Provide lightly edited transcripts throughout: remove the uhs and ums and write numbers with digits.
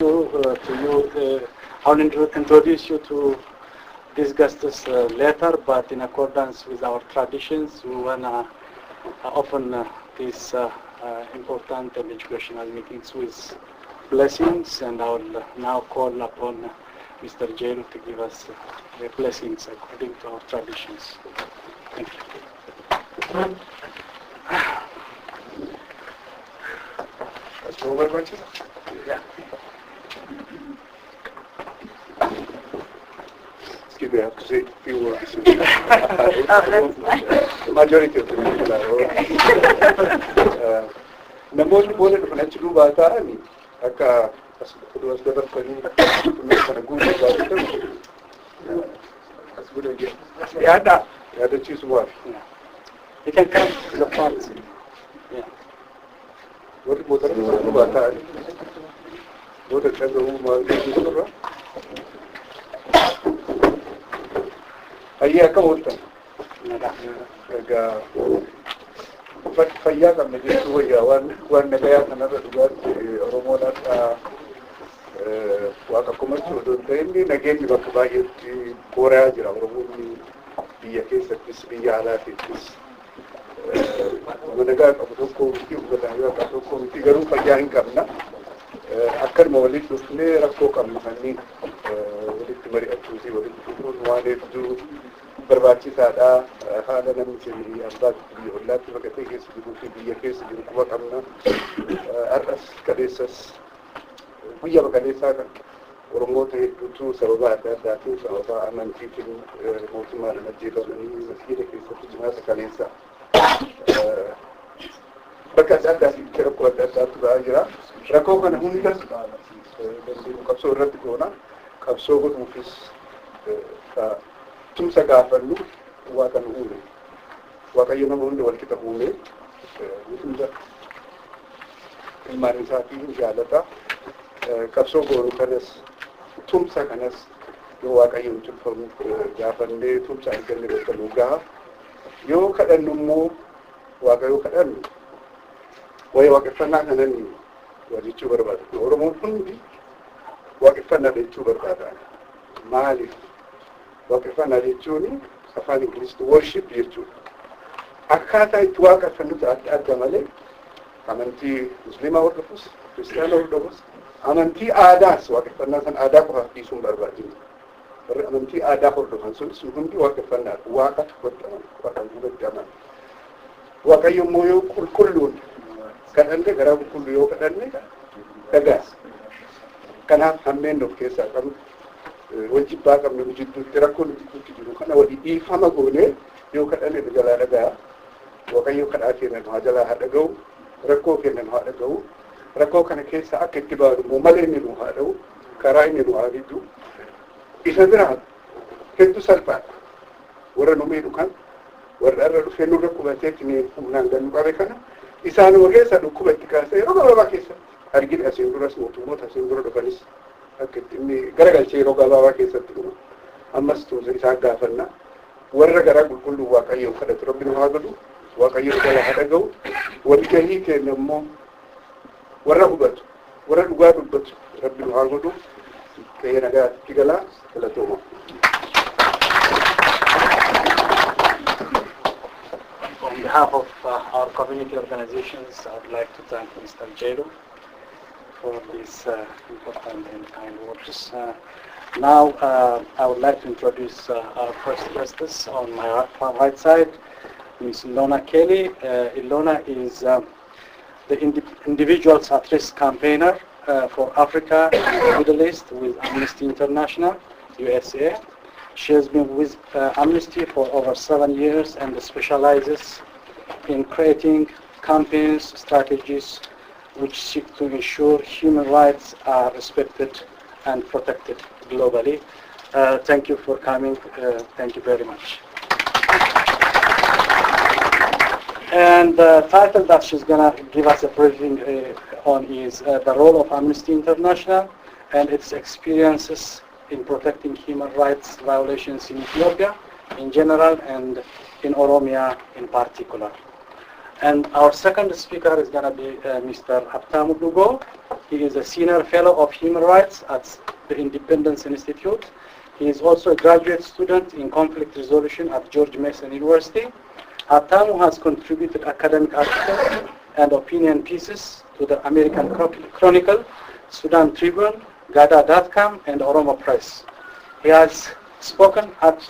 I will introduce you to discuss this later, but in accordance with our traditions, we want to open these important and educational meetings with blessings, and I will now call upon Mr. Jelu to give us the blessings according to our traditions. Thank you. Yeah. Excuse me, I have to say a few words. The majority of the people are namoonni booda dhufan achi duubaa ta'anii akka as dabarfanii kana guutuu baatan as godhan yaadachiisu waan. You can come to the front. Yeah. Warri booda duubaa ta'anii booda dhaga'uu maal jedhu Ayya akka ooltan egaa fayyaa qabna jechuu wayyaa waan nagayaa kanarra dhugaatti Oromoodhaaf waaqa komachuu odoo hin ta'in nageenyi bakka baay'eetti booraa jira. Oromoonni biyya keessattis biyya alaatiittis nagaa qabu tokko miti uffataa qabu tokko miti garuu fayyaa hin qabna. Akkanuma walitti dhufnee rakkoo qabnu kanneen walitti mari'achuu fi walitti dhufuun waan hedduu barbaachisaadha. Haala namni sirrii abbaa biyya ollaatti baqatee keessa jiruu fi biyya keessa jiru quba qabna. Har'as kaleessas guyyaa kaleessaa kan Oromoota hedduutu sababa adda addaatiin sababa amantiitiin mootummaadhaan ajjeefamanii masjiida keessatti jimaata kaleessa bakka adda addaatitti rakkoo adda addaatu ba'aa jira. Rakkoo kana hundas dandeenyu qabsoo irratti goona. Qabsoo godhuufis tumsa gaafannu waaqa nu uume. Waaqayyo nama hunda wal qixa uume. Hunda ilmaan isaatiin jaalata. Qabsoo goonu kanas tumsa kanas yoo waaqayyoon tolfamu gaafannee tumsa arganne bakka nu gaha. Yoo kadhannu immoo waaqayyo kadhannu waa'ee waaqeffannaa kananii jechuu barbaada. Oromoon hundi waaqeffannaa jechuu barbaada. Maaliif? Waaqeffannaa jechuun afaan Ingiliziitti worship jechuudha. Akkaataa itti waaqeffannutu adda adda malee amantii musliimaa hordofus, kiristaanaa hordofus, amantii aadaas waaqeffannaa san aadaa qofaaf dhiisuun barbaadina. Warri amantii aadaa hordofan sunis hundi waaqeffannaa waaqa duubatti amanu. Waaqayyo immoo yoo qulqulluun kadhanne garaa qulqulluu yoo kadhanne dhagaas. Kanaaf hammeen of keessaa qabnu wajjibbaa qabnu jidduutti rakkoo nuti jiru kana walii dhiifama goonee yoo kadhanne jalaa dhagaa. Waaqayyo kadhaa kennan haa jalaa haa dhaga'u, rakkoo kennan haa dhaga'u. Rakkoo kana keessa akka itti baanu immoo malee inni nu haa dha'u, karaa inni nu haa fiddu. Isa biraa hedduu salphaadha. Warra nu miidhu kan warra irra dhufee nurra qubateetti humnaan gannu qabe kana isaan ogeessa dhukkuba itti kaasee yeroo gabaabaa keessatti argina. Asiin duras mootummoota asiin dura dhufanis akka itti garagalchee yeroo gabaabaa keessatti dhuma. Ammas tumsa isaan gaafanna. Warra garaa qulqulluu waaqayyoon kadhatu rabbi nu haa godhu, waaqayyoon jalaa haa dhaga'u. Walgahii keenya immoo warra hubatu, warra dhugaa dubbatu rabbi nu haa godhu. Ka'ee nagaatti galaa galatooma. On behalf of our community organizations, I would like to thank Mr. Jelu for these important and kind words. Now I would like to introduce our first guestess on my right side, Ms. Ilona Kelly. Ilona is the Individuals at Risk campaigner for Africa and the Middle East with Amnesty International USA. She has been with Amnesty for over 7 years and specializes in creating campaigns, strategies which seek to ensure human rights are respected and protected globally. Thank you for coming. Thank you very much. And the title that she's going to give us a briefing on is the role of Amnesty International and its experiences in protecting human rights violations in Ethiopia in general and in Oromia in particular. And our second speaker is going to be Mr. Habtamu Dugo. He is a senior fellow of human rights at the Independence Institute. He is also a graduate student in conflict resolution at George Mason University. Habtamu has contributed academic articles and opinion pieces to the American Chronicle, Sudan Tribune, Gada.com, and Oromo Press. He has spoken at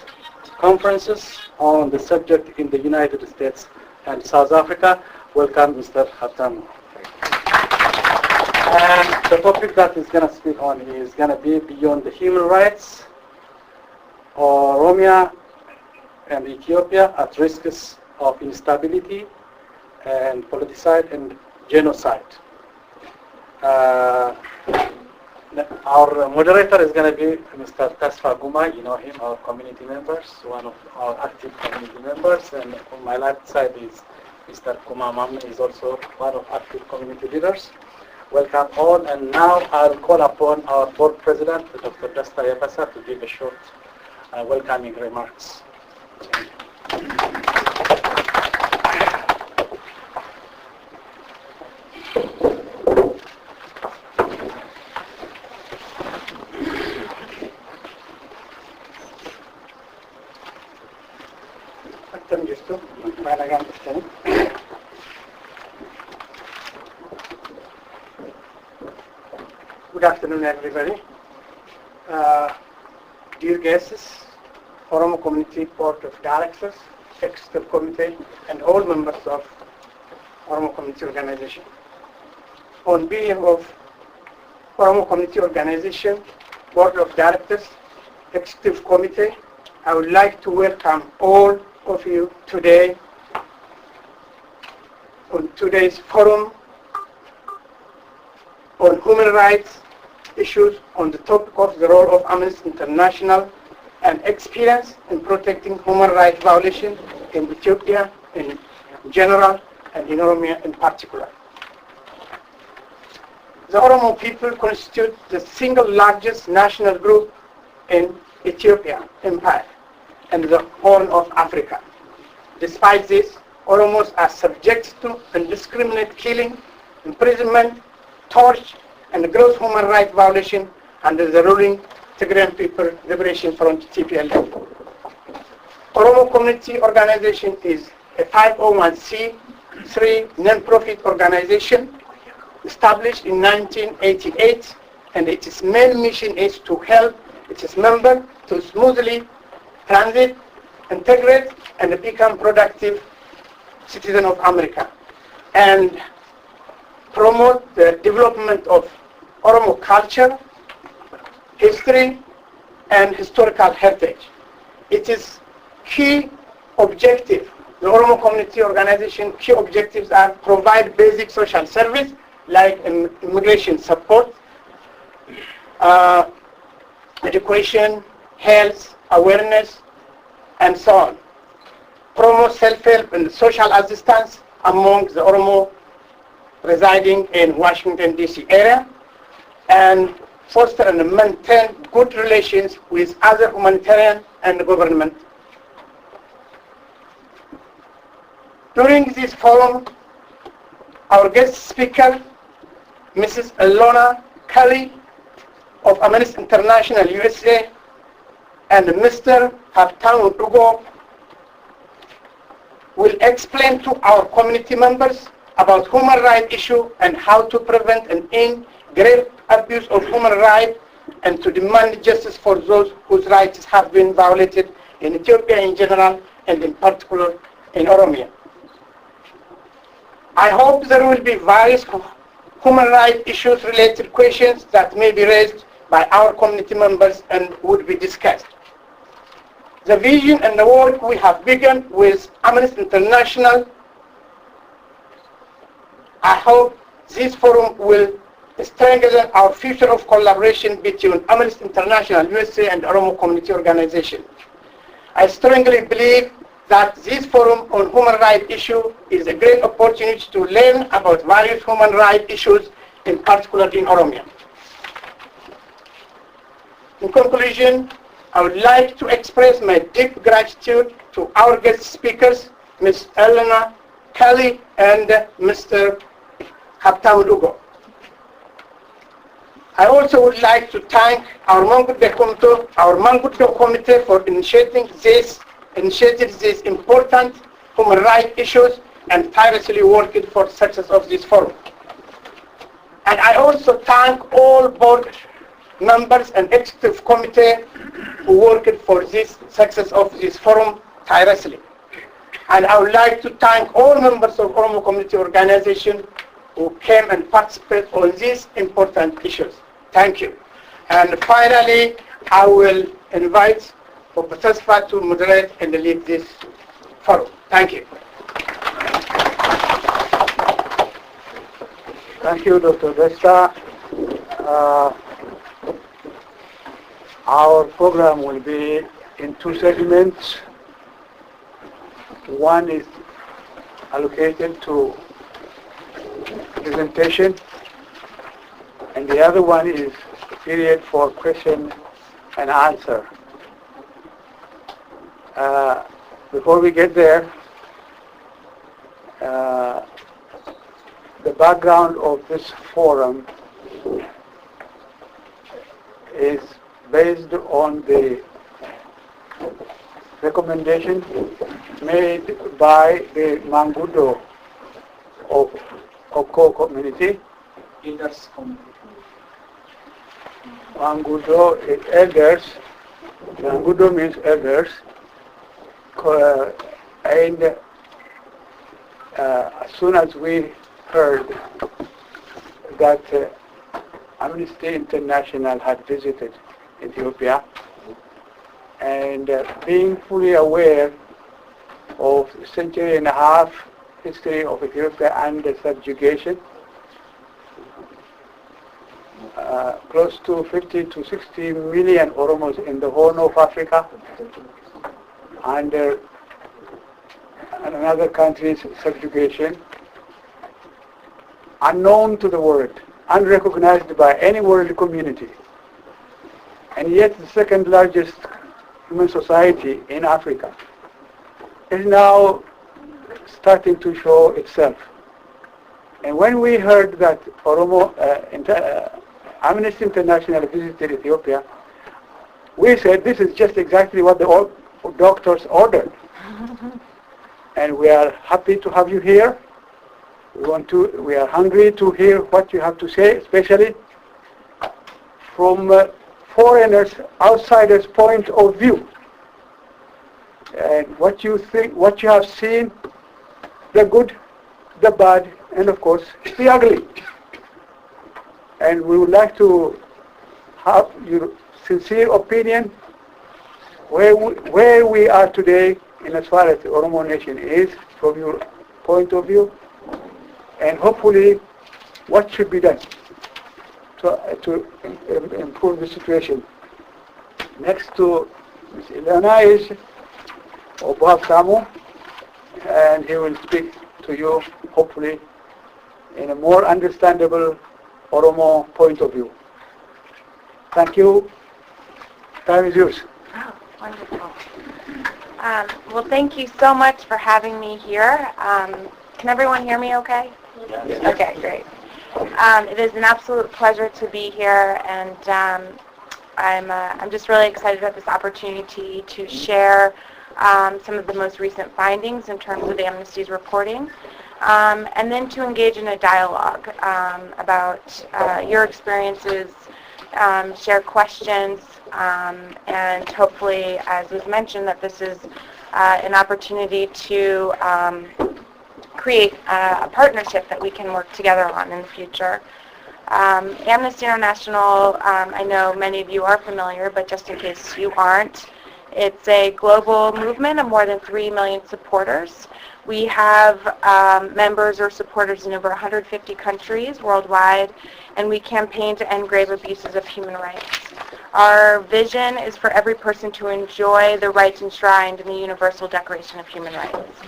conferences on the subject in the United States and South Africa. Welcome, Mr. Habtamu. And the topic that he's going to speak on is going to be beyond the human rights, Oromia and Ethiopia at risks of instability and politicide and genocide. Our moderator is going to be Mr. Tasfa Guma. You know him, our community members, one of our active community members. And on my left side is Mr. Kuma Mamne, is also one of active community leaders. Welcome all. And now I'll call upon our board president, Dr. Dasta Yabasa, to give a short welcoming remarks. Good afternoon, everybody. Dear guests, Oromo Community Board of Directors, Executive Committee, and all members of Oromo Community Organization. On behalf of Oromo Community Organization, Board of Directors, Executive Committee, I would like to welcome all of you today on today's forum on human rights issues on the topic of the role of Amnesty International and experience in protecting human rights violations in Ethiopia in general and in Oromia in particular. The Oromo people constitute the single largest national group in Ethiopia Empire and the Horn of Africa. Despite this, Oromos are subject to indiscriminate killing, imprisonment, torture, and gross human rights violation under the ruling Tigrayan People Liberation Front TPLF. Oromo Community Organization is a 501c3 non-profit organization established in 1988, and its main mission is to help its members to smoothly transit, integrate, and become productive citizens of America, and promote the development of Oromo culture, history, and historical heritage. It is key objective. The Oromo Community Organization key objectives are provide basic social service like immigration support, education, health, awareness, and so on. Promote self-help and social assistance among the Oromo residing in Washington D.C. area, and foster and maintain good relations with other humanitarian and government. During this forum, our guest speaker, Mrs. Ilona Kelly of Amnesty International USA, and Mr. Habtamu Dugo will explain to our community members about human rights issue and how to prevent and end grave abuse of human rights and to demand justice for those whose rights have been violated in Ethiopia in general and in particular in Oromia. I hope there will be various human rights issues related questions that may be raised by our community members and would be discussed. The vision and the work we have begun with Amnesty International, I hope this forum will strengthen our future of collaboration between Amnesty International USA and Oromo Community Organization. I strongly believe that this forum on human rights issue is a great opportunity to learn about various human rights issues, in particular in Oromia. In conclusion, I would like to express my deep gratitude to our guest speakers, Ms. Ilona Kelly and Mr. Habtamu Dugo. I also would like to thank our Mangudo Committee for initiating this important human rights issues and tirelessly working for success of this forum. And I also thank all board members and executive committee who worked for this success of this forum tirelessly. And I would like to thank all members of Oromo Community Organization who came and participated on these important issues. Thank you. And finally, I will invite Professor Sfa to moderate and lead this forum. Thank you. Thank you, Dr. Desta. Our program will be in two segments. One is allocated to presentation, and the other one is a period for question and answer. Before we get there, the background of this forum is based on the recommendation made by the Mangudo of OCO community. Leaders community. Mangudo is elders. Mangudo means elders. And as soon as we heard that Amnesty International had visited Ethiopia, and being fully aware of a century and a half history of Ethiopia and the subjugation, close to 50 to 60 million Oromos in the Horn of Africa under another country's subjugation, unknown to the world, unrecognized by any world community, and yet the second largest human society in Africa, is now starting to show itself. And when we heard that Amnesty International visited Ethiopia, we said this is just exactly what the doctors ordered. And we are happy to have you here. We are hungry to hear what you have to say, especially from foreigners, outsiders' point of view. And what you think, what you have seen, the good, the bad, and of course, the ugly. And we would like to have your sincere opinion where we are today in as far as the Oromo nation is from your point of view, and hopefully what should be done to improve the situation. Next to Ms. Ilona is Habtamu, and he will speak to you hopefully in a more understandable Oromo point of view. Thank you. Time is yours. Oh, wonderful. Well, thank you so much for having me here. Can everyone hear me okay? Yes. Okay, great. It is an absolute pleasure to be here, and I'm just really excited about this opportunity to share some of the most recent findings in terms of the Amnesty's reporting, and then to engage in a dialogue about your experiences, share questions, and hopefully, as was mentioned, that this is an opportunity to create a partnership that we can work together on in the future. Amnesty International, I know many of you are familiar, but just in case you aren't, it's a global movement of more than 3 million supporters. We have members or supporters in over 150 countries worldwide, and we campaign to end grave abuses of human rights. Our vision is for every person to enjoy the rights enshrined in the Universal Declaration of Human Rights.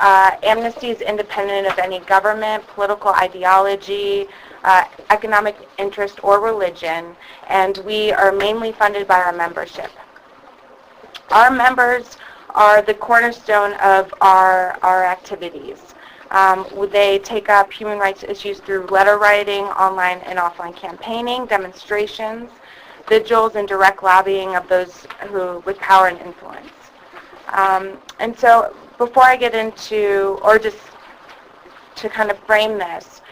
Amnesty is independent of any government, political ideology, economic interest, or religion, and we are mainly funded by our membership. Our members are the cornerstone of our activities. They take up human rights issues through letter writing, online and offline campaigning, demonstrations, vigils, and direct lobbying of those who with power and influence. And so before I get into, or just to kind of frame this,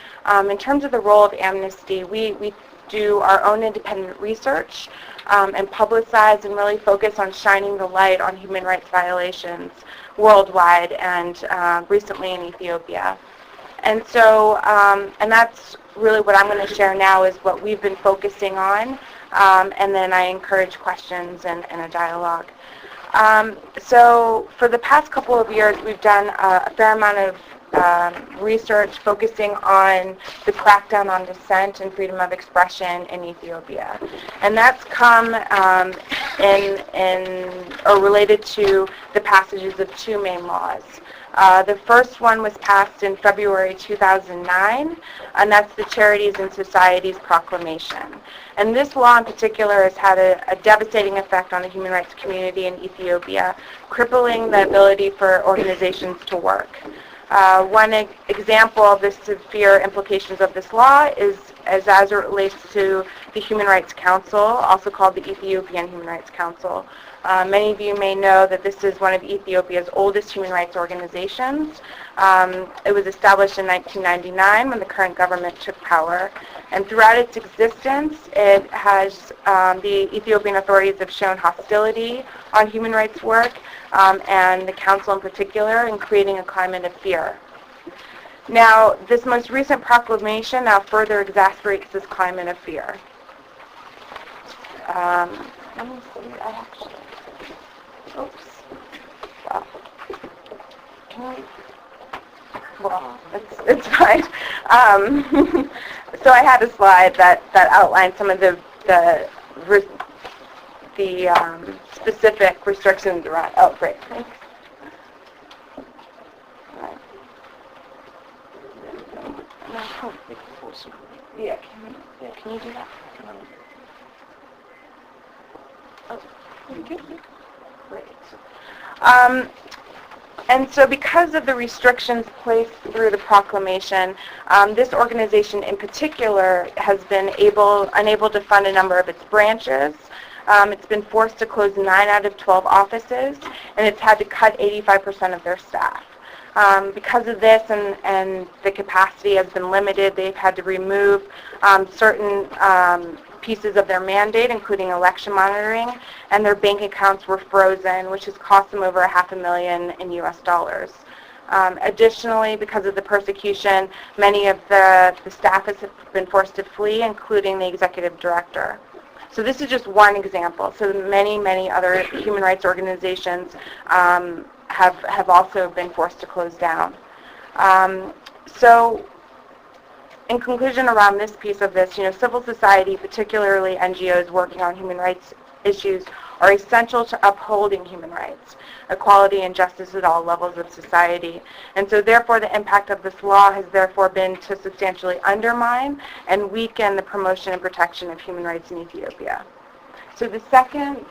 in terms of the role of Amnesty, we do our own independent research and publicize and really focus on shining the light on human rights violations worldwide and recently in Ethiopia. And so, and that's really what I'm going to share now is what we've been focusing on, and then I encourage questions and a dialogue. So for the past couple of years, we've done a fair amount of research focusing on the crackdown on dissent and freedom of expression in Ethiopia. And that's come or related to the passages of two main laws. The first one was passed in February 2009, and that's the Charities and Societies Proclamation. And this law in particular has had a devastating effect on the human rights community in Ethiopia, crippling the ability for organizations to work. One example of the severe implications of this law is as it relates to the Human Rights Council, also called the Ethiopian Human Rights Council. Many of you may know that this is one of Ethiopia's oldest human rights organizations. It was established in 1999 when the current government took power. And throughout its existence, it has, the Ethiopian authorities have shown hostility on human rights work, and the council in particular, in creating a climate of fear. Now, this most recent proclamation now further exacerbates this climate of fear. Let me see, I actually, oops, well, can I, well, it's fine. So I had a slide that outlined some of the specific restrictions around, oh great, thanks. Yeah, can you do that? Oh, good. Great. And so because of the restrictions placed through the proclamation, this organization in particular has been unable to fund a number of its branches. It's been forced to close 9 out of 12 offices, and it's had to cut 85% of their staff. Because of this and the capacity has been limited, they've had to remove certain pieces of their mandate, including election monitoring, and their bank accounts were frozen, which has cost them over $500,000 in US dollars. Additionally, because of the persecution, many of the staff has been forced to flee, including the executive director. So this is just one example. So many other human rights organizations have also been forced to close down. So in conclusion around this piece of this, civil society, particularly NGOs working on human rights issues, are essential to upholding human rights, equality, and justice at all levels of society. And so therefore the impact of this law has therefore been to substantially undermine and weaken the promotion and protection of human rights in Ethiopia. So the second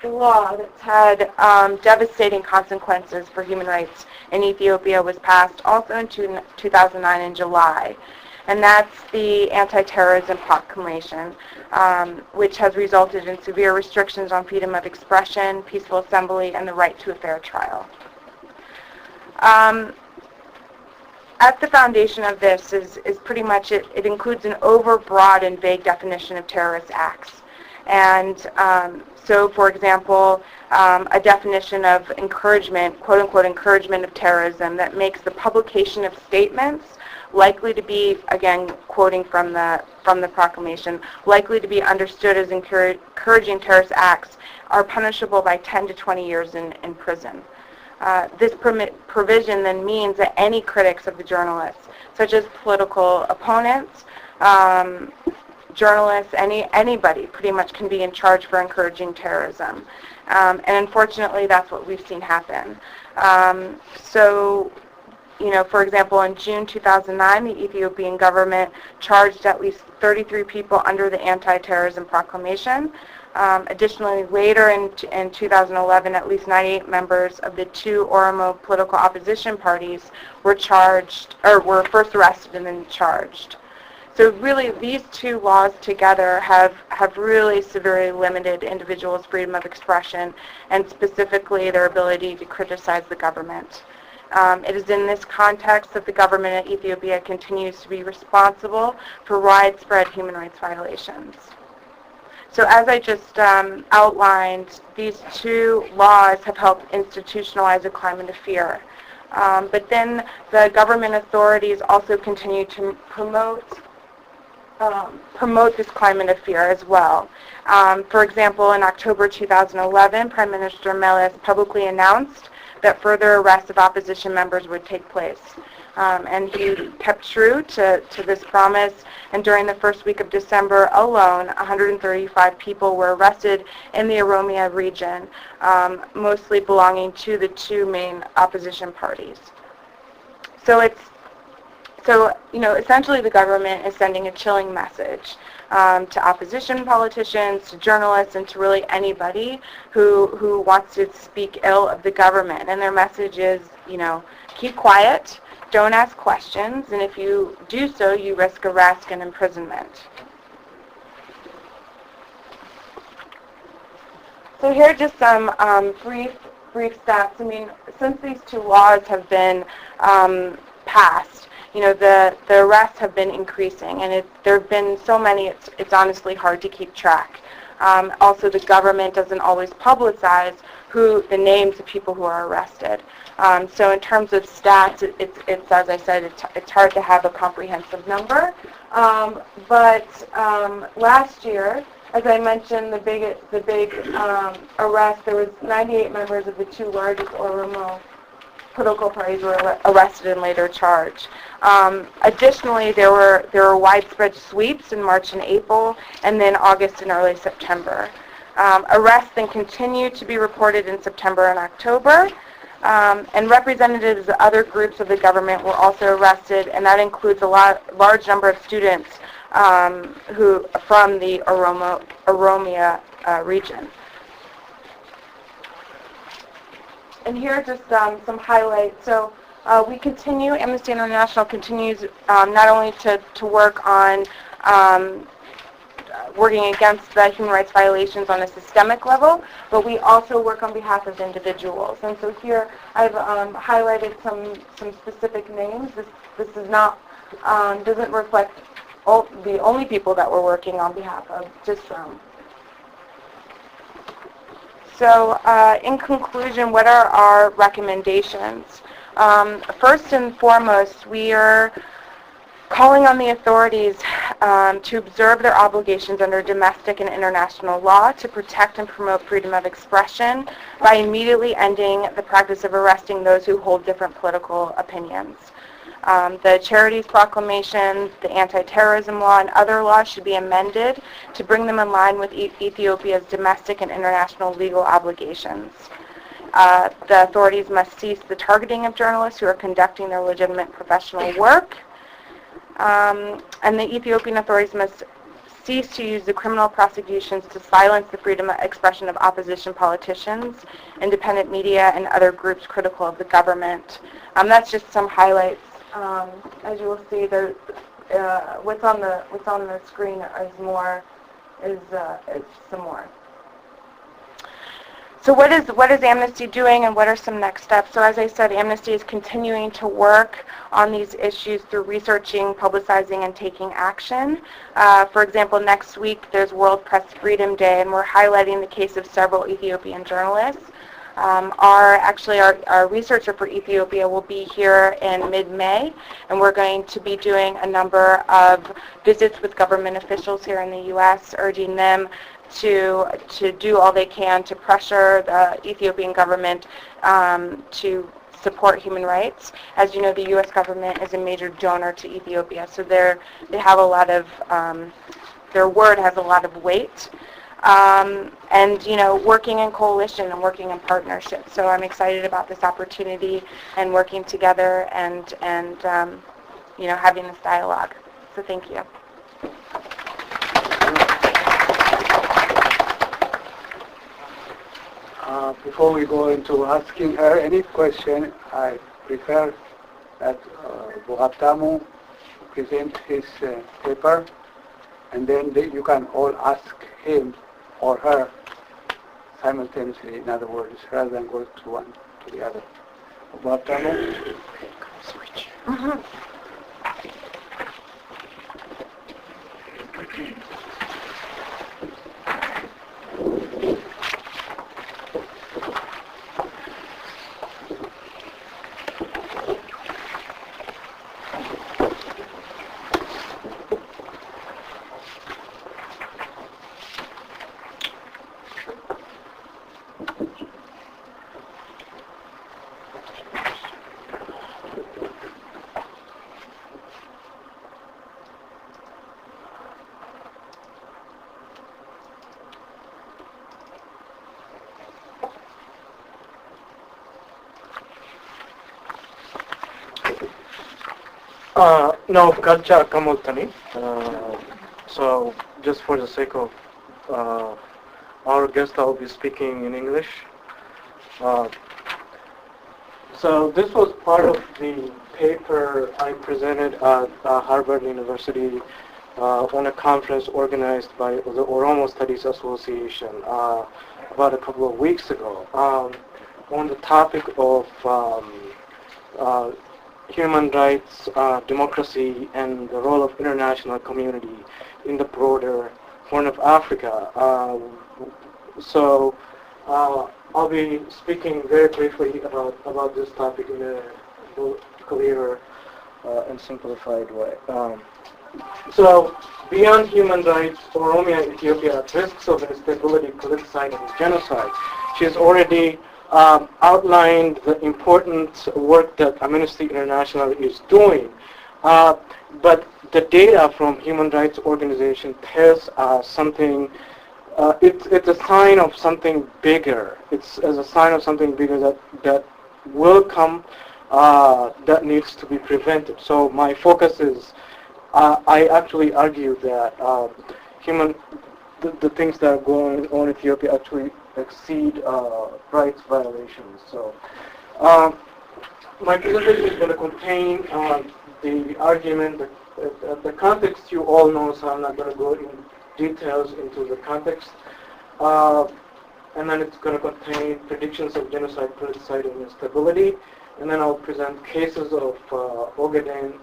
law that's had devastating consequences for human rights in Ethiopia was passed also in 2009 in July. And that's the Anti-Terrorism Proclamation, which has resulted in severe restrictions on freedom of expression, peaceful assembly, and the right to a fair trial. At the foundation of this is pretty much, it includes an overbroad and vague definition of terrorist acts. And so, for example, a definition of encouragement, quote-unquote encouragement of terrorism, that makes the publication of statements likely to be, again, quoting from the proclamation, likely to be understood as encouraging terrorist acts are punishable by 10 to 20 years in prison. This provision then means that any critics of the journalists, such as political opponents, journalists, anybody pretty much can be in charge for encouraging terrorism. And unfortunately, that's what we've seen happen. So For example, in June 2009, the Ethiopian government charged at least 33 people under the Anti-Terrorism Proclamation. Additionally, later in 2011, at least 98 members of the two Oromo political opposition parties were first arrested and then charged. So really, these two laws together have really severely limited individuals' freedom of expression and specifically their ability to criticize the government. It is in this context that the government of Ethiopia continues to be responsible for widespread human rights violations. So as I just outlined, these two laws have helped institutionalize a climate of fear. But then the government authorities also continue to promote this climate of fear as well. For example, in October 2011, Prime Minister Meles publicly announced that further arrests of opposition members would take place. And he kept true to this promise, and during the first week of December alone, 135 people were arrested in the Oromia region, mostly belonging to the two main opposition parties. So essentially the government is sending a chilling message to opposition politicians, to journalists, and to really anybody who wants to speak ill of the government. And their message is, keep quiet, don't ask questions, and if you do so, you risk arrest and imprisonment. So here are just some brief stats. I mean, since these two laws have been passed, the arrests have been increasing, and there have been so many, it's honestly hard to keep track. Also, the government doesn't always publicize the names of people who are arrested. So in terms of stats, it's as I said, it's hard to have a comprehensive number. But last year, as I mentioned, the big arrest, there was 98 members of the two largest Oromo political parties were arrested and later charged. Additionally, there were widespread sweeps in March and April, and then August and early September. Arrests then continued to be reported in September and October, and representatives of other groups of the government were also arrested, and that includes a large number of students who from the Oromia region. And here are just some highlights. So Amnesty International continues not only to work on working against the human rights violations on a systemic level, but we also work on behalf of individuals. And so here I've highlighted some specific names. This is not doesn't reflect the only people that we're working on behalf of, just some. So in conclusion, what are our recommendations? First and foremost, we are calling on the authorities to observe their obligations under domestic and international law to protect and promote freedom of expression by immediately ending the practice of arresting those who hold different political opinions. The Charities Proclamation, the Anti-Terrorism Law, and other laws should be amended to bring them in line with Ethiopia's domestic and international legal obligations. The authorities must cease the targeting of journalists who are conducting their legitimate professional work. And the Ethiopian authorities must cease to use the criminal prosecutions to silence the freedom of expression of opposition politicians, independent media, and other groups critical of the government. That's just some highlights. As you will see, what's on the screen is some more. So what is Amnesty doing, and what are some next steps? So as I said, Amnesty is continuing to work on these issues through researching, publicizing, and taking action. For example, next week there's World Press Freedom Day, and we're highlighting the case of several Ethiopian journalists. Our researcher for Ethiopia will be here in mid-May, and we're going to be doing a number of visits with government officials here in the U.S., urging them to do all they can to pressure the Ethiopian government to support human rights. As you know, the U.S. government is a major donor to Ethiopia, so they have a lot of their word has a lot of weight. and working in coalition and working in partnership. So I'm excited about this opportunity and working together and having this dialogue. So thank you. Before we go into asking her any question, I prefer that Habtamu present his paper, and then you can all ask him or her simultaneously, in other words, rather than go to one to the other. Habtamu? Switch. No, Kalcha Kamultani. So, just for the sake of our guest, I'll be speaking in English. So, this was part of the paper I presented at Harvard University on a conference organized by the Oromo Studies Association about a couple of weeks ago on the topic of human rights, democracy, and the role of international community in the broader Horn of Africa. So I'll be speaking very briefly about this topic in a clearer and simplified way. So beyond human rights, Oromia and Ethiopia are risks of instability, politicide, and genocide. She's already outlined the important work that Amnesty International is doing, but the data from human rights organization tells us something. It's a sign of something bigger. It's as a sign of something bigger that will come, that needs to be prevented. So my focus is, I actually argue that the things that are going on in Ethiopia actually exceed rights violations. So my presentation is going to contain the argument, the context you all know, so I'm not going to go in details into the context. And then it's going to contain predictions of genocide, politicide, and instability. And then I'll present cases of Ogaden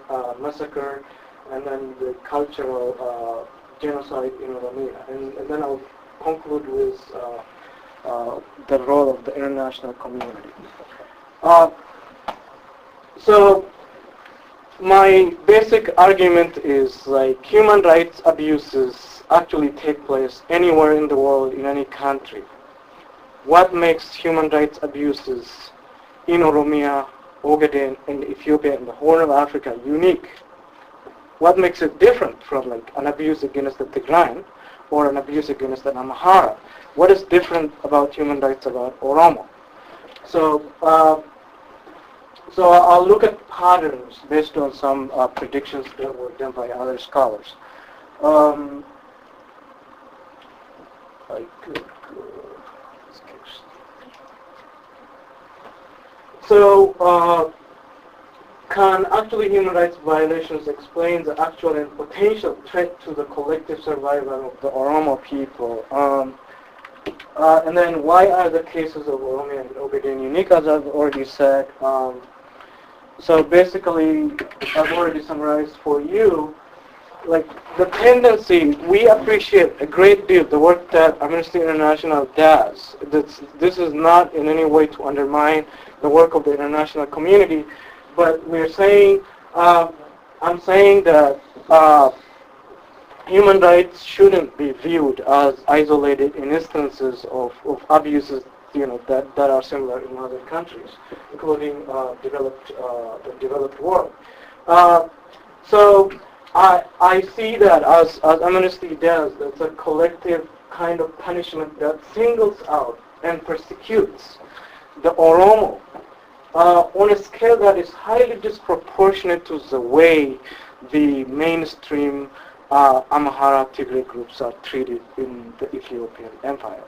massacre, and then the cultural genocide in Oromia. And then I'll conclude with the role of the international community. So my basic argument is like human rights abuses actually take place anywhere in the world, in any country. What makes human rights abuses in Oromia, Ogaden, and Ethiopia, and the Horn of Africa unique? What makes it different from like an abuse against the Tigrayan or an abuse against an Amhara? What is different about human rights about Oromo? So, I'll look at patterns based on some predictions that were done by other scholars. I could go. So, can actually human rights violations explain the actual and potential threat to the collective survival of the Oromo people? And then why are the cases of Oromia and Ogaden unique, as I've already said? So basically, I've already summarized for you, like the tendency, we appreciate a great deal the work that Amnesty International does. This is not in any way to undermine the work of the international community, but we're saying, I'm saying that human rights shouldn't be viewed as isolated instances of abuses, that are similar in other countries, including the developed world. So I see that as Amnesty does, that's a collective kind of punishment that singles out and persecutes the Oromo on a scale that is highly disproportionate to the way the mainstream Amhara Tigray groups are treated in the Ethiopian Empire.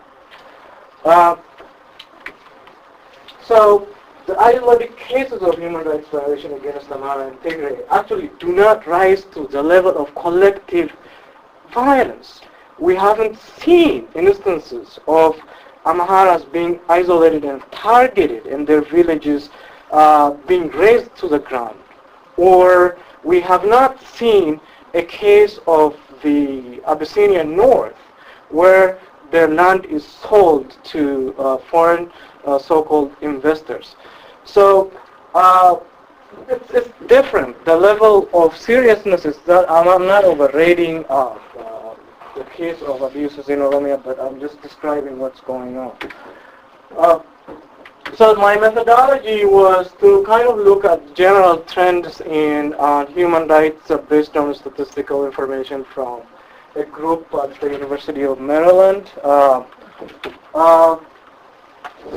So the isolated cases of human rights violation against Amhara and Tigray actually do not rise to the level of collective violence. We haven't seen instances of Amharas being isolated and targeted and their villages being razed to the ground. Or we have not seen a case of the Abyssinian North where their land is sold to foreign so-called investors. So it's different. The level of seriousness is that I'm not overrating the case of abuses in Oromia, but I'm just describing what's going on. So my methodology was to kind of look at general trends in human rights based on statistical information from a group at the University of Maryland.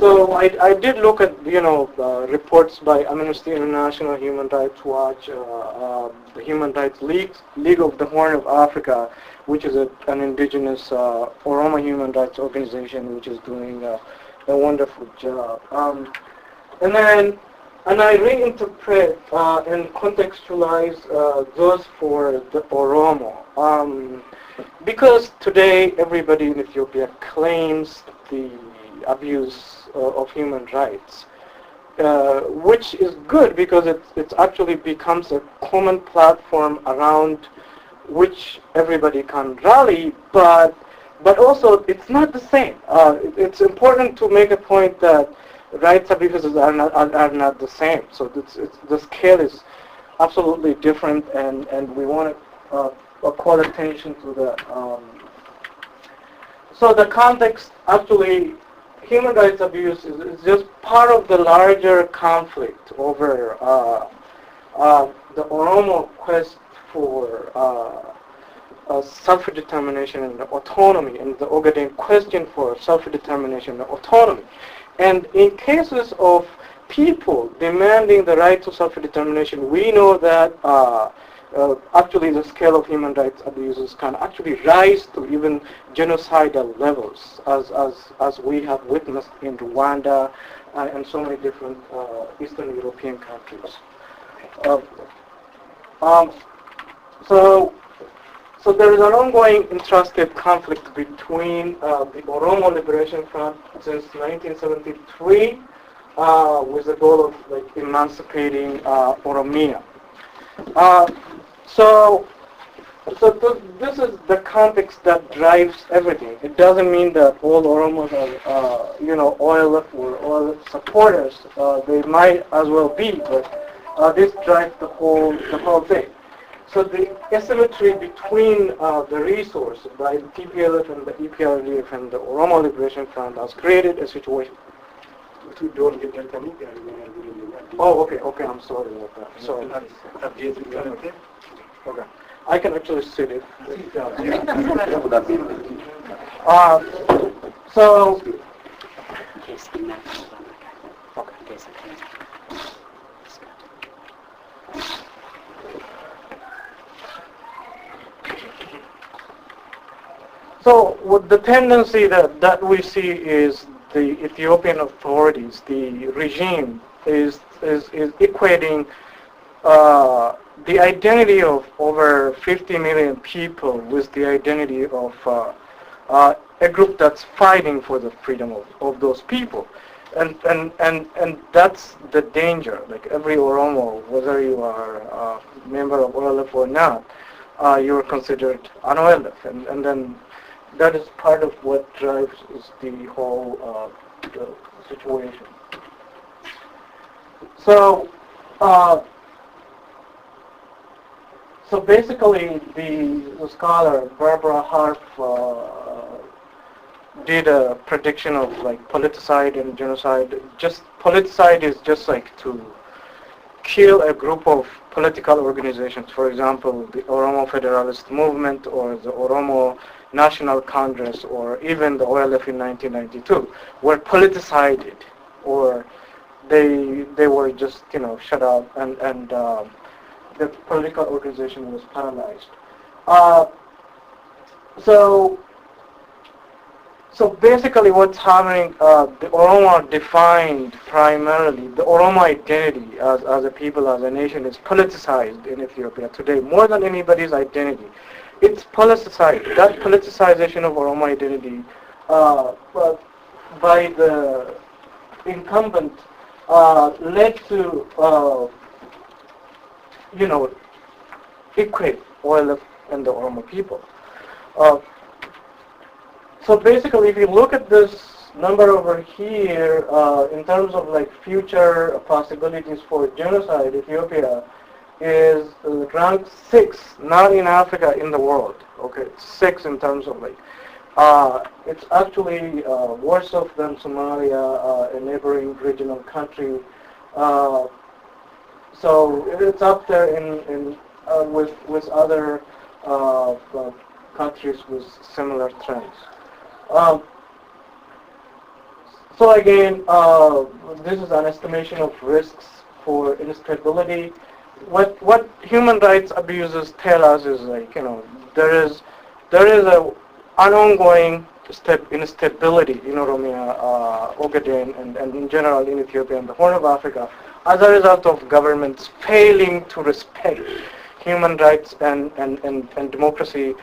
So I did look at, reports by Amnesty International, Human Rights Watch, the Human Rights League of the Horn of Africa, which is an indigenous Oromo human rights organization, which is doing a wonderful job. And I reinterpret and contextualize those for the Oromo. Because today everybody in Ethiopia claims the abuse of human rights, which is good because it actually becomes a common platform around which everybody can rally, but also it's not the same. It's important to make a point that rights abuses are not the same. So the scale is absolutely different, and we want to call attention to that. So the context, actually, human rights abuse is just part of the larger conflict over the Oromo quest for self-determination and autonomy, and the Ogaden question for self-determination and autonomy. And in cases of people demanding the right to self-determination, we know that actually the scale of human rights abuses can actually rise to even genocidal levels, as we have witnessed in Rwanda and so many different Eastern European countries. So there is an ongoing intrastate conflict between the Oromo Liberation Front since 1973 with the goal of emancipating Oromia. So this is the context that drives everything. It doesn't mean that all Oromos are, OLF or OLF supporters. They might as well be, but this drives the whole thing. So the asymmetry between the resource by the TPLF and the EPLF and the Oromo Liberation Front has created a situation. Oh, okay, I'm sorry about that. So, okay, I can actually sit it. So, so what the tendency that we see is the Ethiopian authorities, the regime, is equating the identity of over 50 million people with the identity of a group that's fighting for the freedom of those people. And that's the danger. Like every Oromo, whether you are a member of OLF or not, you're considered an OLF. And then that is part of what drives the whole situation. So, so basically, the scholar Barbara Harf did a prediction of politicide and genocide. Just politicide is just to kill a group of political organizations, for example, the Oromo Federalist Movement or the Oromo National Congress or even the OLF in 1992, were politicized, or they were just, you know, shut up, and the political organization was paralyzed. So basically what's happening, the Oromo are defined primarily, the Oromo identity as a people, as a nation is politicized in Ethiopia today, more than anybody's identity. It's politicized. That politicization of Oromo identity by the incumbent led to, you know, equate OLF and the Oromo people. So basically, if you look at this number over here, in terms of like future possibilities for genocide, Ethiopia is ranked 6, not in Africa, in the world. Okay, 6 in terms of like, it's actually worse off than Somalia, a neighboring regional country. So it's up there in with other countries with similar trends. So again, this is an estimation of risks for instability. What human rights abuses tell us is, like, you know, there is an ongoing instability in Oromia, Ogaden, and in general in Ethiopia and the Horn of Africa as a result of governments failing to respect human rights and democracy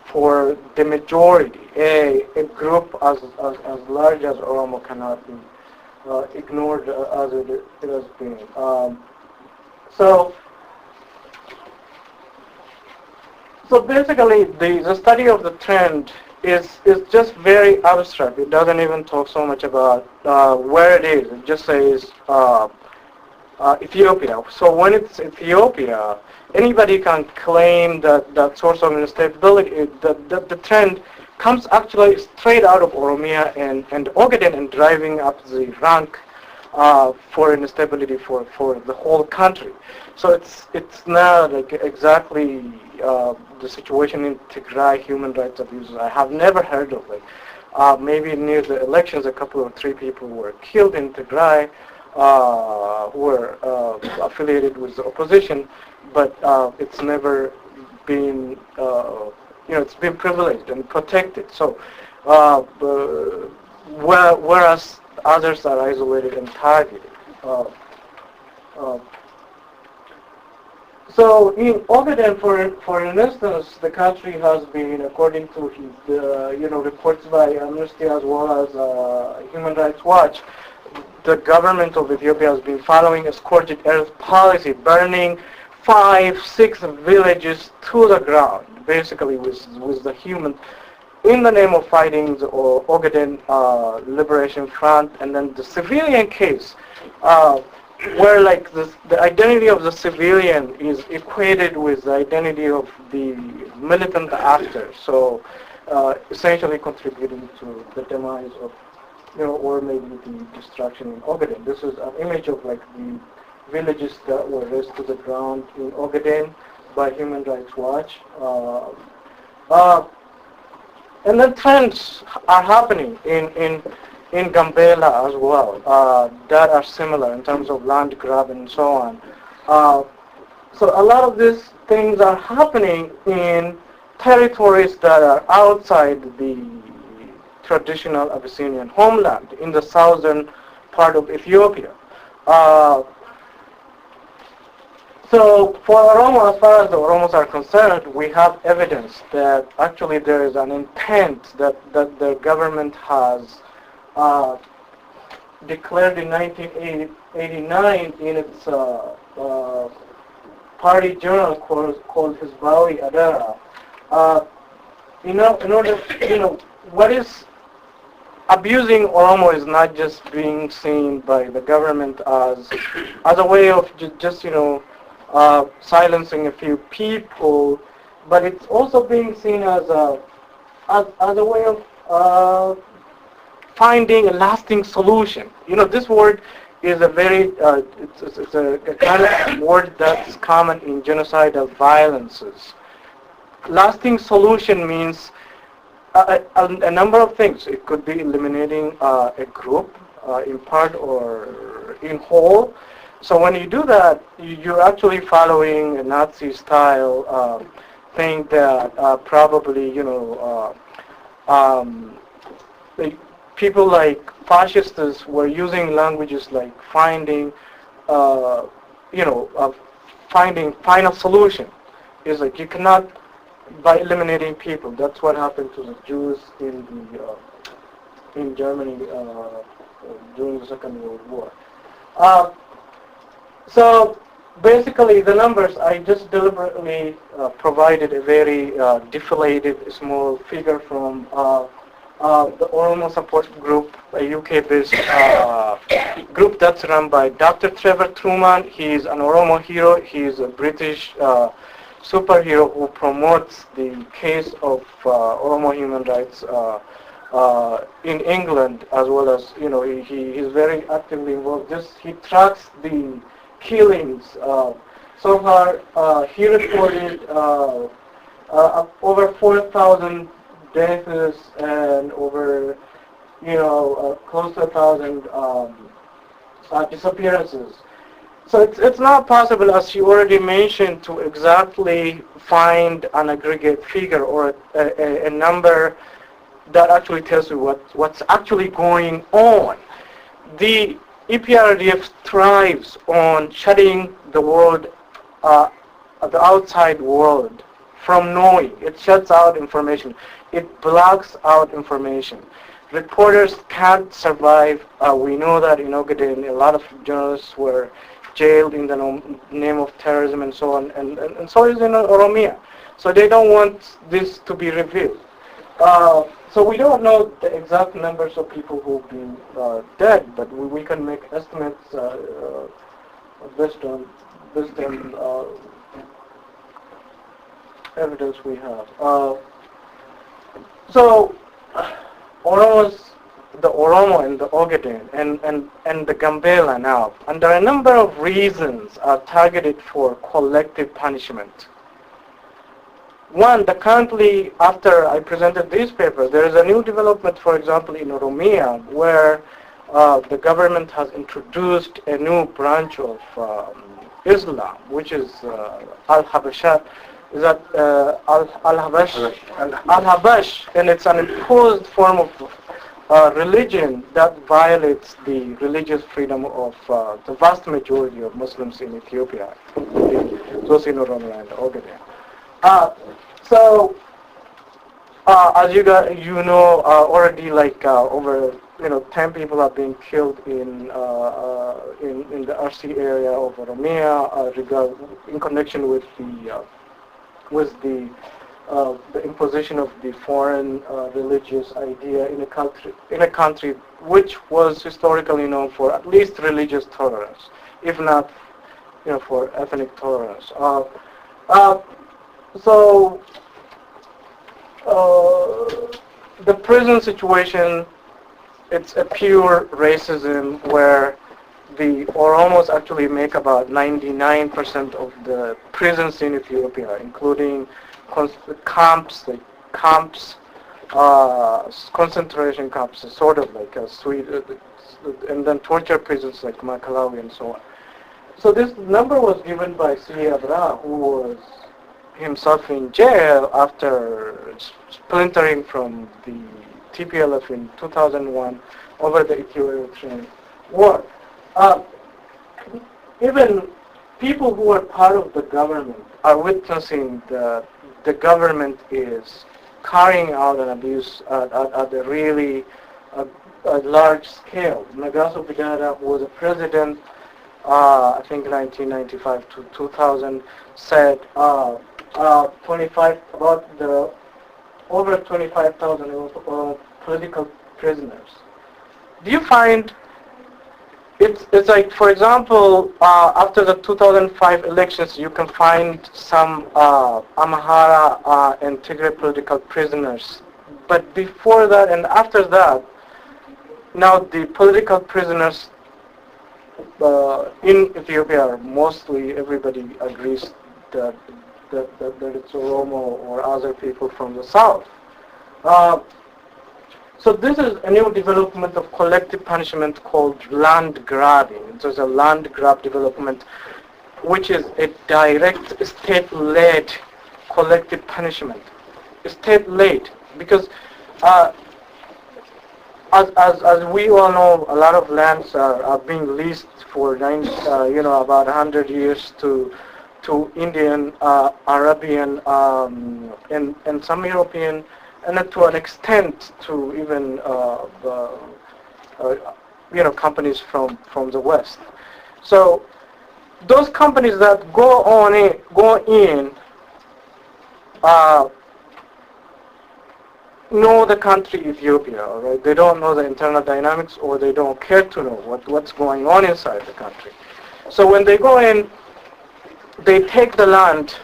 for the majority. A group as large as Oromo cannot be ignored as it has been. So basically, the study of the trend is just very abstract. It doesn't even talk so much about where it is. It just says Ethiopia. So when it's Ethiopia, anybody can claim that source of instability, the trend comes actually straight out of Oromia and Ogaden, and driving up the rank for instability for the whole country. So it's not like exactly the situation in Tigray, human rights abuses. I have never heard of it. Maybe near the elections, a couple or 3 people were killed in Tigray who were affiliated with the opposition, but it's never been, it's been privileged and protected. So, whereas others are isolated and targeted. So in Ogaden, for instance, the country has been, according to reports by Amnesty as well as Human Rights Watch, the government of Ethiopia has been following a scorched earth policy, burning 5-6 villages to the ground, basically with the human, in the name of fighting the Ogaden Liberation Front. And then the civilian case, where like the identity of the civilian is equated with the identity of the militant actor, so essentially contributing to the demise of, or maybe the destruction in Ogaden. This is an image of like the villages that were razed to the ground in Ogaden by Human Rights Watch. And then trends are happening in Gambela as well that are similar in terms of land grab and so on. So a lot of these things are happening in territories that are outside the traditional Abyssinian homeland in the southern part of Ethiopia. So for Oromo, as far as the Oromos are concerned, we have evidence that actually there is an intent that the government has declared in 1989 in its party journal called Hizbawi Adara. In order, what is abusing Oromo is not just being seen by the government as a way of just silencing a few people, but it's also being seen as a way of finding a lasting solution. This word is a very, it's a kind of word that's common in genocidal violences. Lasting solution means a number of things. It could be eliminating a group in part or in whole. So when you do that, you're actually following a Nazi-style thing that probably, people like fascists were using languages like finding final solution. Is like you cannot, by eliminating people. That's what happened to the Jews in Germany during the Second World War. So basically, the numbers, I just deliberately provided a very deflated small figure from the Oromo Support Group, a UK-based group that's run by Dr. Trevor Truman. He's an Oromo hero. He's a British superhero who promotes the case of Oromo human rights in England, as well as, he's very actively involved. He tracks the killings. So far, he reported over 4,000 deaths and over, close to 1,000 disappearances. So it's not possible, as you already mentioned, to exactly find an aggregate figure or a number that actually tells you what's actually going on. The EPRDF thrives on shutting the world, the outside world, from knowing. It shuts out information. It blocks out information. Reporters can't survive. We know that in Ogaden, a lot of journalists were jailed in the name of terrorism and so on, and so is in Oromia. So they don't want this to be revealed. So we don't know the exact numbers of people who've been dead, but we can make estimates based on evidence we have. So the Oromo and the Ogaden and the Gambela now, under a number of reasons, are targeted for collective punishment. One, currently, after I presented this paper, there is a new development, for example, in Oromia, where the government has introduced a new branch of Islam, which is Al-Habasha, Al-Habash, and it's an imposed form of religion that violates the religious freedom of the vast majority of Muslims in Ethiopia, including those in Oromia and Ogaden. So, as you know, already over 10 people are being killed in the RC area of Oromia in connection with the imposition of the foreign religious idea in a country which was historically known for at least religious tolerance, if not, for ethnic tolerance. So the prison situation, it's a pure racism where the Oromos actually make about 99% of the prisons in Ethiopia, including camps, concentration camps, sort of like a and then torture prisons like Makalawi and so on. So this number was given by C. Abra, who was himself in jail after splintering from the TPLF in 2001 over the Ethio-Eritrean war. Even people who are part of the government are witnessing that the government is carrying out an abuse at a really large scale. Nagaso Bidara, who was a president, I think 1995 to 2000, said over 25,000 political prisoners. Do you find it's like, for example, after the 2005 elections, you can find some Amhara and Tigray political prisoners. But before that and after that, now the political prisoners in Ethiopia, mostly everybody agrees that it's Oromo or other people from the south. So this is a new development of collective punishment called land grabbing. There's a land grab development, which is a direct state-led collective punishment. State-led, because as we all know, a lot of lands are being leased for about 100 years to Indian, Arabian, and some European, and to an extent to even companies from the West. So those companies that go in know the country Ethiopia, right? They don't know the internal dynamics, or they don't care to know what's going on inside the country. So when they go in, they take the land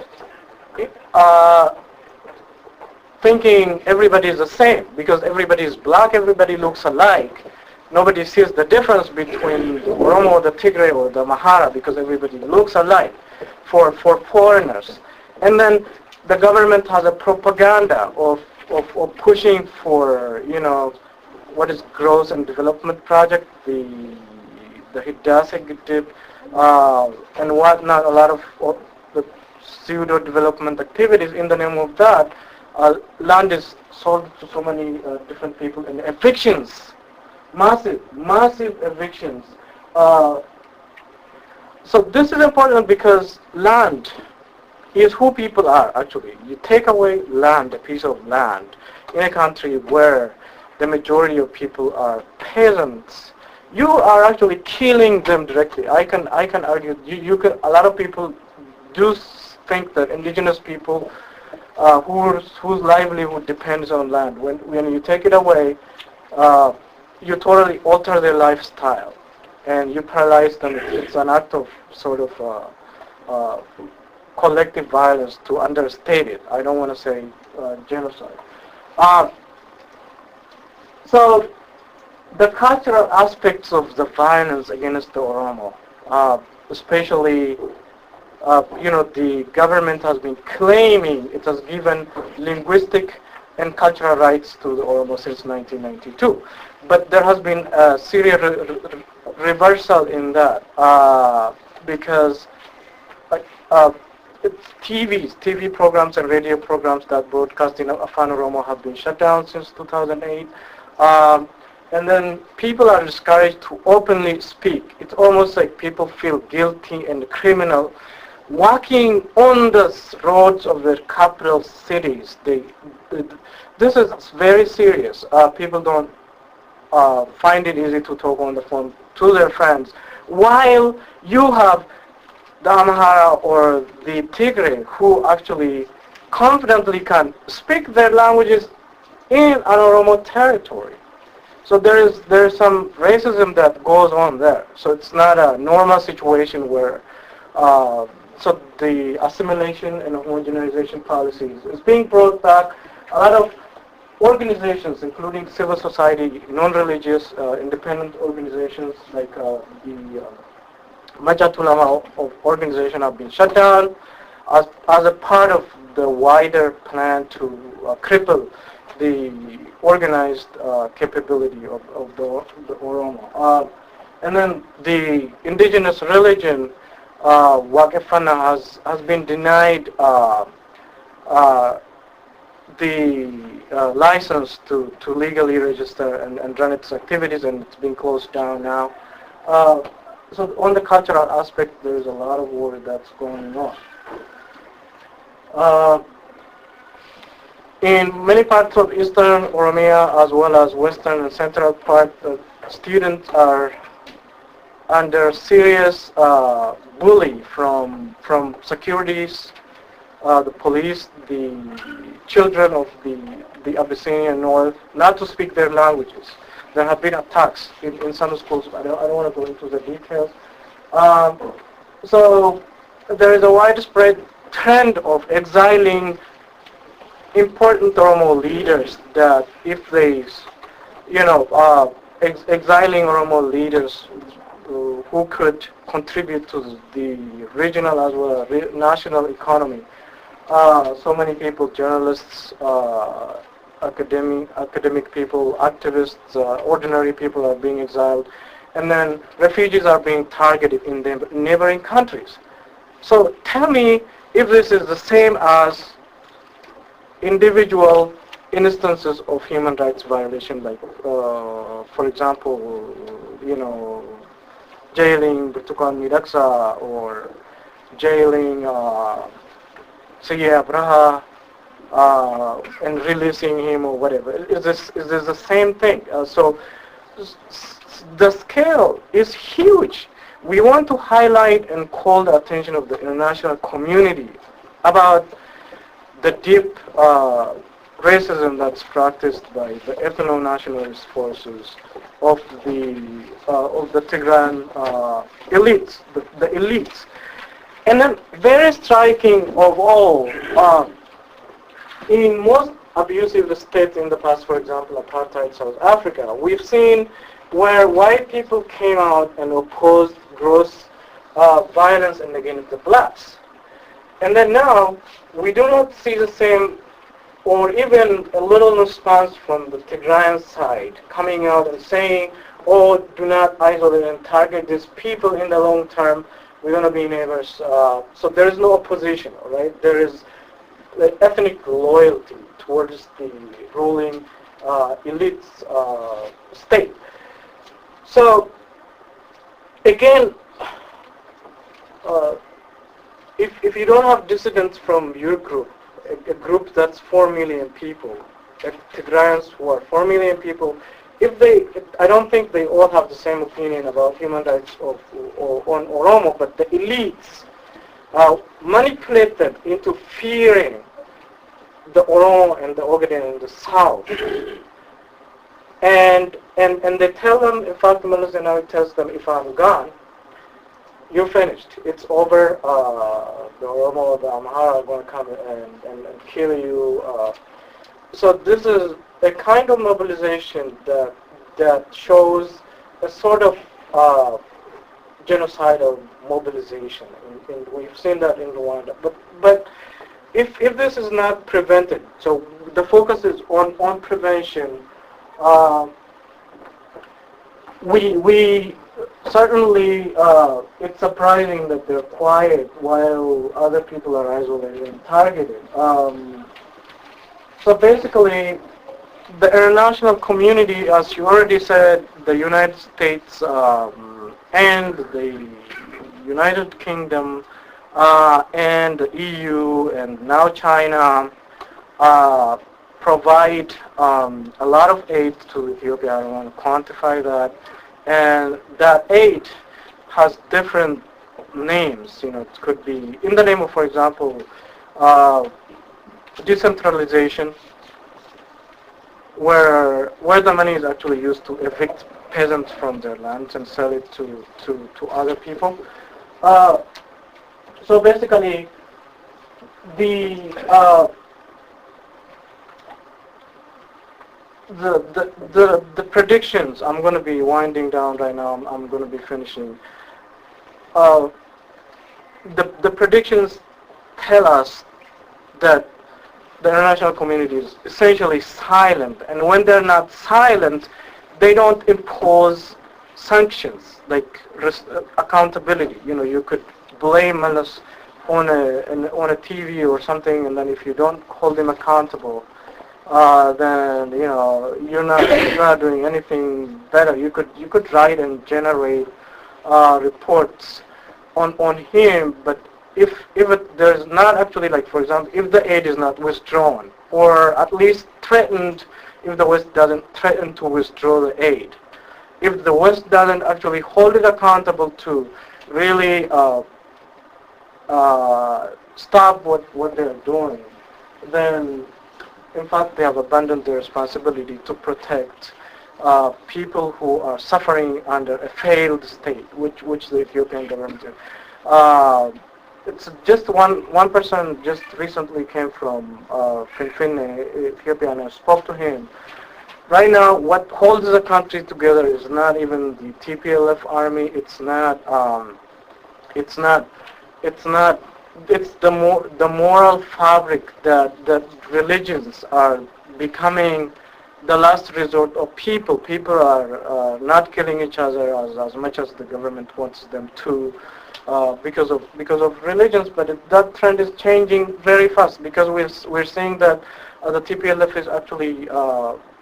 thinking everybody is the same, because everybody is black, everybody looks alike. Nobody sees the difference between the Oromo, the Tigray, or the Mahara, because everybody looks alike for foreigners. And then the government has a propaganda of pushing for, what is growth and development project, the Hidase Gidib, and whatnot, a lot of the pseudo-development activities. In the name of that, land is sold to so many different people, and evictions, massive evictions. So this is important because land is who people are, actually. You take away land, a piece of land, in a country where the majority of people are peasants, you are actually killing them directly. I can argue, a lot of people do think that indigenous people whose livelihood depends on land, when you take it away, you totally alter their lifestyle, and you paralyze them. It's an act of sort of collective violence, to understate it. I don't want to say genocide. So the cultural aspects of the violence against the Oromo, especially, the government has been claiming it has given linguistic and cultural rights to the Oromo since 1992. But there has been a serious reversal in that, because TV programs and radio programs that broadcast in Afan Oromo have been shut down since 2008. And then people are discouraged to openly speak. It's almost like people feel guilty and criminal walking on the roads of the capital cities. This is very serious. People don't find it easy to talk on the phone to their friends, while you have the Amhara or the Tigray who actually confidently can speak their languages in an Oromo territory. So there is some racism that goes on there. So it's not a normal situation where so the assimilation and homogenization policies is being brought back. A lot of organizations, including civil society, non-religious, independent organizations like the Majatulama organization, have been shut down as a part of the wider plan to cripple the organized capability of the Oromo. And then the indigenous religion, Wakefana, has been denied the license to legally register and run its activities, and it's been closed down now. So on the cultural aspect, there's a lot of work that's going on. In many parts of Eastern Oromia, as well as Western and Central part, students are under serious bully from securities, the police, the children of the Abyssinian North, not to speak their languages. There have been attacks in some schools. I don't want to go into the details. So there is a widespread trend of exiling important Oromo leaders, that if they, exiling Oromo leaders who could contribute to the regional as well as national economy. So many people, journalists, academic people, activists, ordinary people are being exiled, and then refugees are being targeted in the neighboring countries. So tell me if this is the same as individual instances of human rights violation, like, for example, jailing Burtukan Midaksa or jailing Sige Abraha and releasing him or whatever. Is this the same thing? So the scale is huge. We want to highlight and call the attention of the international community about the deep racism that's practiced by the ethno-nationalist forces of the Tigrayan elites, the elites. And then very striking of all, in most abusive states in the past, for example, apartheid South Africa, we've seen where white people came out and opposed gross violence and against the blacks. And then now, we do not see the same or even a little response from the Tigrayan side coming out and saying, oh, do not isolate and target these people in the long term. We're going to be neighbors. So there is no opposition, right? There is ethnic loyalty towards the ruling elite state. So again, if you don't have dissidents from your group, a group that's 4 million people, Tigrayans who are 4 million people, I don't think they all have the same opinion about human rights on Oromo, but the elites manipulated into fearing the Oromo and the Ogaden in the south. And they tell them, in fact, Meles Zenawi tells them, if I'm gone, you're finished. It's over. The Oromo, the Amhara are going to come and kill you. So this is a kind of mobilization that shows a sort of genocidal mobilization. And we've seen that in Rwanda. But if this is not prevented, so the focus is on prevention, we certainly, it's surprising that they're quiet while other people are isolated and targeted. So basically, the international community, as you already said, the United States and the United Kingdom and the EU and now China provide a lot of aid to Ethiopia. I don't want to quantify that. And that aid has different names. It could be in the name of, for example, decentralization, where the money is actually used to evict peasants from their lands and sell it to other people. So basically, the predictions, I'm going to be winding down right now, I'm going to be finishing. The predictions tell us that the international community is essentially silent, and when they're not silent, they don't impose sanctions like accountability. You could blame us on a TV or something, and then if you don't hold them accountable, then you're not doing anything better. You could write and generate reports on him, but if there's not actually, like, for example, if the aid is not withdrawn, or at least threatened, if the West doesn't threaten to withdraw the aid, if the West doesn't actually hold it accountable to really stop what they're doing, then in fact they have abandoned their responsibility to protect people who are suffering under a failed state, which the Ethiopian government did. It's just one person just recently came from Finfinne, Ethiopia, and I spoke to him. right now, what holds the country together is not even the TPLF army. It's not. It's the moral fabric that religions are becoming the last resort of people. People are not killing each other as much as the government wants them to, because of religions. But that trend is changing very fast, because we're seeing that the TPLF is actually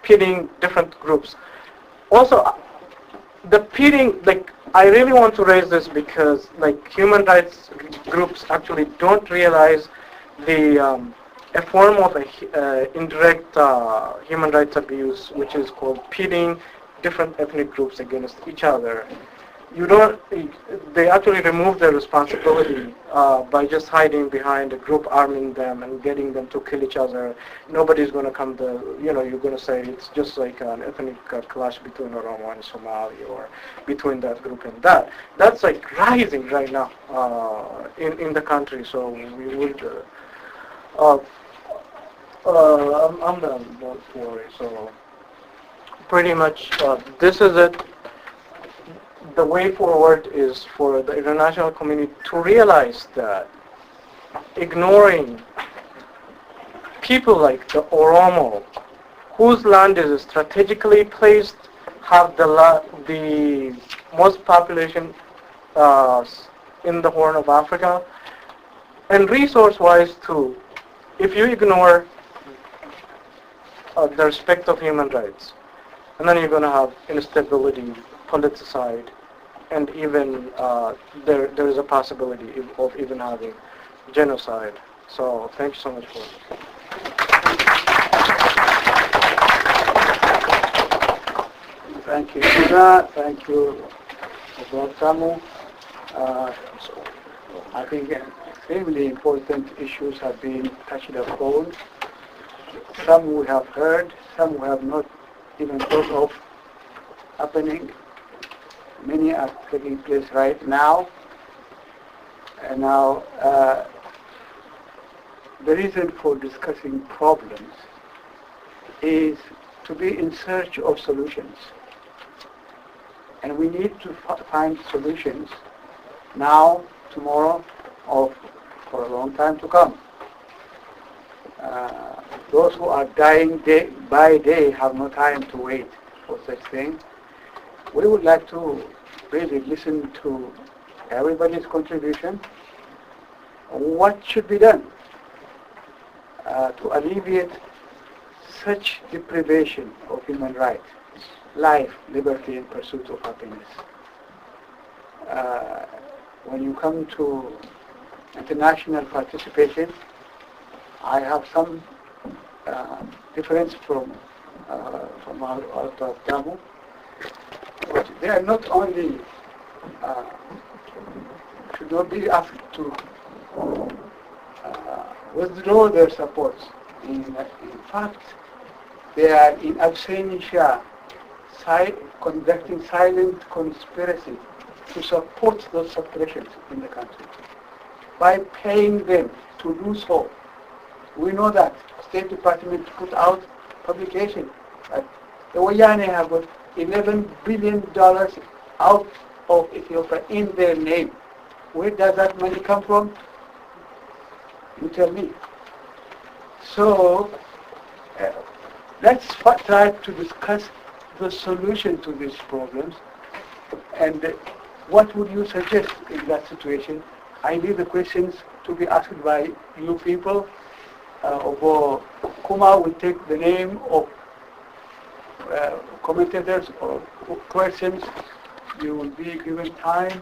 pitting different groups. Also, the pitting, like, I really want to raise this because, like, human rights groups actually don't realize the a form of indirect human rights abuse, which is called pitting different ethnic groups against each other. They actually remove their responsibility by just hiding behind a group, arming them and getting them to kill each other. Nobody's going to come you're going to say it's just like an ethnic clash between Oromo and Somali, or between that group and that. That's like rising right now in the country. So we would, I'm done, don't worry. So pretty much this is it. The way forward is for the international community to realize that ignoring people like the Oromo, whose land is strategically placed, have the most population in the Horn of Africa, and resource-wise too, if you ignore the respect of human rights, and then you're going to have instability, politicide, and even there is a possibility of even having genocide. So thank you so much for it. Thank you, Ilona. Thank you, Habtamu. I think extremely important issues have been touched upon. Some we have heard, some we have not even thought of happening. Many are taking place right now. And now, the reason for discussing problems is to be in search of solutions. And we need to find solutions now, tomorrow, or for a long time to come. Those who are dying day by day have no time to wait for such things. We would like to really listen to everybody's contribution. What should be done to alleviate such deprivation of human rights, life, liberty, and pursuit of happiness? When you come to international participation, I have some difference from our Habtamu. But they are not only should not be asked to withdraw their support. In fact, they are in absentia, conducting silent conspiracy to support those suppressions in the country by paying them to do so. We know that State Department put out publication that the Wayane have got $11 billion out of Ethiopia in their name. Where does that money come from? You tell me. So let's try to discuss the solution to these problems. And what would you suggest in that situation? I leave the questions to be asked by you people. Kuma will take the name of commentators or questions. You will be given time